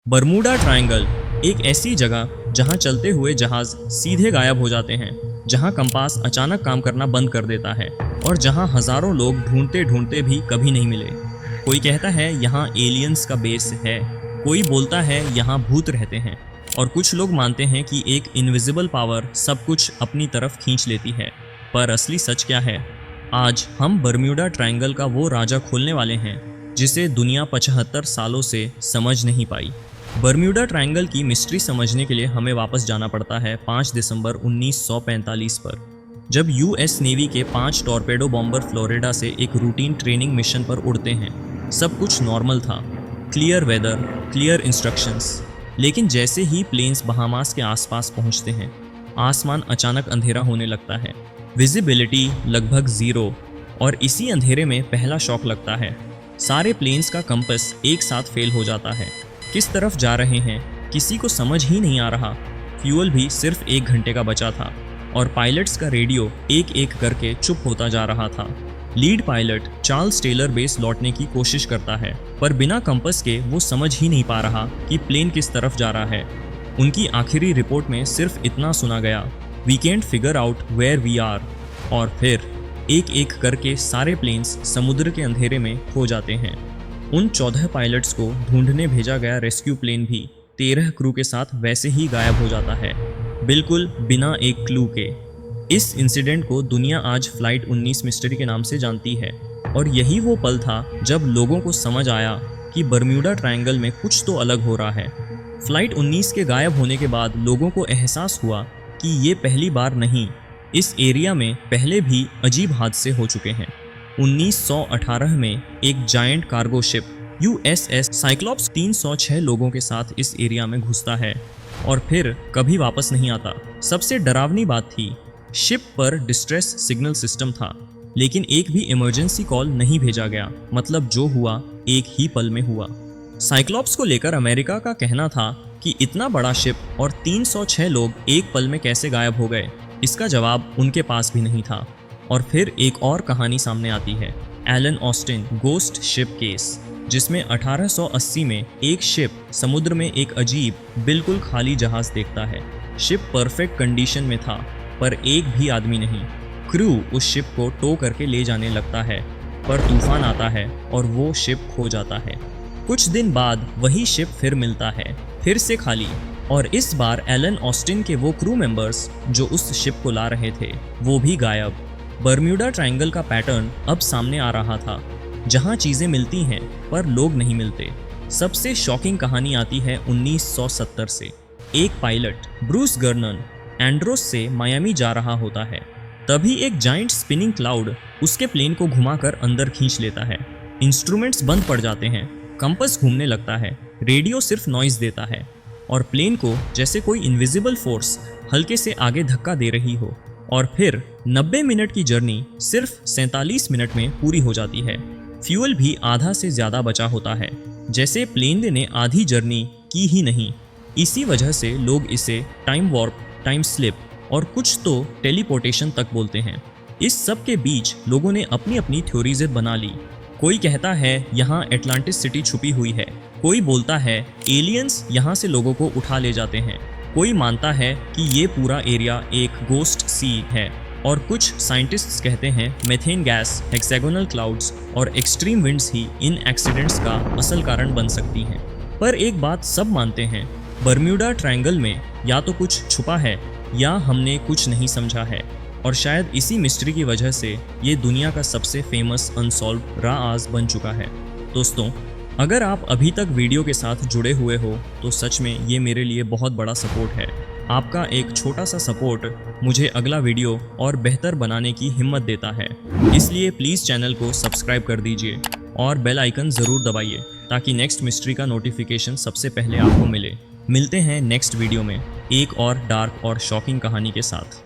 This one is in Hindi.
बरमूडा ट्रायंगल एक ऐसी जगह जहां चलते हुए जहाज सीधे गायब हो जाते हैं, जहां कंपास अचानक काम करना बंद कर देता है और जहां हजारों लोग ढूंढते ढूंढते भी कभी नहीं मिले। कोई कहता है यहाँ एलियंस का बेस है, कोई बोलता है यहाँ भूत रहते हैं और कुछ लोग मानते हैं कि एक इनविजिबल पावर सब कुछ अपनी तरफ खींच लेती है। पर असली सच क्या है? आज हम बरम्यूडा ट्रायंगल का वो राजा खोलने वाले हैं जिसे दुनिया 75 सालों से समझ नहीं पाई। बरम्यूडा ट्रायंगल की मिस्ट्री समझने के लिए हमें वापस जाना पड़ता है 5 दिसंबर 1945 पर, जब यूएस नेवी के 5 टॉर्पेडो बॉम्बर फ्लोरिडा से एक रूटीन ट्रेनिंग मिशन पर उड़ते हैं। सब कुछ नॉर्मल था, क्लियर वेदर, क्लियर इंस्ट्रक्शंस। लेकिन जैसे ही प्लेन्स बहामास के आसपास पहुंचते हैं, आसमान अचानक अंधेरा होने लगता है, विजिबिलिटी लगभग ज़ीरो। और इसी अंधेरे में पहला शॉक लगता है। सारे प्लेन्स का कंपास एक साथ फेल हो जाता है। किस तरफ जा रहे हैं किसी को समझ ही नहीं आ रहा। फ्यूल भी सिर्फ 1 घंटे का बचा था और पायलट्स का रेडियो एक एक करके चुप होता जा रहा था। Lead pilot Charles Taylor base लौटने की कोशिश करता है, पर बिना कंपास के वो समझ ही नहीं पा रहा कि प्लेन किस तरफ जा रहा है। उनकी आखिरी रिपोर्ट में सिर्फ इतना सुना गया, we can't figure out where we are. और फिर एक एक करके सारे प्लेन्स समुद्र के अंधेरे में खो जाते हैं। उन 14 पायलट्स को ढूंढने भेजा गया रेस्क्यू प्लेन भी 13 क्रू के साथ वैसे ही गायब हो जाता है, बिल्कुल बिना एक क्लू के। इस इंसिडेंट को दुनिया आज फ्लाइट 19 मिस्ट्री के नाम से जानती है और यही वो पल था जब लोगों को समझ आया कि बरम्यूडा ट्रायंगल में कुछ तो अलग हो रहा है। फ्लाइट 19 के गायब होने के बाद लोगों को एहसास हुआ कि ये पहली बार नहीं, इस एरिया में पहले भी अजीब हादसे हो चुके हैं। 1918 में एक giant cargo ship USS Cyclops 306 लोगों के साथ इस एरिया में घुसता है और फिर कभी वापस नहीं आता। सबसे डरावनी बात थी, शिप पर डिस्ट्रेस सिग्नल सिस्टम था, लेकिन एक भी इमरजेंसी कॉल नहीं भेजा गया। मतलब जो हुआ एक ही पल में हुआ। साइक्लॉप्स को लेकर अमेरिका का कहना था कि इतना बड़ा शिप और 306 लोग एक पल में कैसे गायब हो गए। इसका जवाब उनके पास भी नहीं था। और फिर एक और कहानी सामने आती है, Ellen Austin ghost ship case, जिसमें 1880 में एक शिप समुद्र में एक अजीब बिल्कुल खाली जहाज देखता है। शिप परफेक्ट कंडीशन में था, पर एक भी आदमी नहीं। क्रू उस शिप को टो करके ले जाने लगता है, पर तूफान आता है और वो शिप खो जाता है। कुछ दिन बाद वही शिप फिर मिलता है, फिर से खाली, और इस बार एलन ऑस्टिन के वो क्रू मेंबर्स जो उस शिप को ला रहे थे वो भी गायब। बरम्यूडा ट्रायंगल का पैटर्न अब सामने आ रहा था, जहां चीजें मिलती हैं पर लोग नहीं मिलते। सबसे शॉकिंग कहानी आती है 1970 से। एक पायलट ब्रूस गर्नन एंड्रोस से मायामी जा रहा होता है, तभी एक जाइंट स्पिनिंग क्लाउड उसके प्लेन को घुमाकर अंदर खींच लेता है। इंस्ट्रूमेंट्स बंद पड़ जाते हैं, कंपास घूमने लगता है, रेडियो सिर्फ नॉइज देता है और प्लेन को जैसे कोई इनविजिबल फोर्स हल्के से आगे धक्का दे रही हो। और फिर 90 मिनट की जर्नी सिर्फ 47 मिनट में पूरी हो जाती है। फ्यूल भी आधा से ज़्यादा बचा होता है, जैसे प्लेन ने आधी जर्नी की ही नहीं। इसी वजह से लोग इसे टाइम वॉर्प, टाइम स्लिप और कुछ तो टेलीपोर्टेशन तक बोलते हैं। इस सब के बीच लोगों ने अपनी अपनी थ्योरीज बना ली। कोई कहता है यहाँ एटलांटिस सिटी छुपी हुई है, कोई बोलता है एलियंस यहाँ से लोगों को उठा ले जाते हैं, कोई मानता है कि ये पूरा एरिया एक गोस्ट सी है, और कुछ साइंटिस्ट्स कहते हैं मेथेन गैस, हेक्सागोनल क्लाउड्स और एक्सट्रीम विंड्स ही इन एक्सीडेंट्स का असल कारण बन सकती हैं। पर एक बात सब मानते हैं, बरम्यूडा ट्रायंगल में या तो कुछ छुपा है या हमने कुछ नहीं समझा है। और शायद इसी मिस्ट्री की वजह से ये दुनिया का सबसे फेमस अनसॉल्व राज बन चुका है। दोस्तों, अगर आप अभी तक वीडियो के साथ जुड़े हुए हो तो सच में ये मेरे लिए बहुत बड़ा सपोर्ट है। आपका एक छोटा सा सपोर्ट मुझे अगला वीडियो और बेहतर बनाने की हिम्मत देता है। इसलिए प्लीज़ चैनल को सब्सक्राइब कर दीजिए और बेल आइकन ज़रूर दबाइए ताकि नेक्स्ट मिस्ट्री का नोटिफिकेशन सबसे पहले आपको मिले। मिलते हैं नेक्स्ट वीडियो में एक और डार्क और शॉकिंग कहानी के साथ।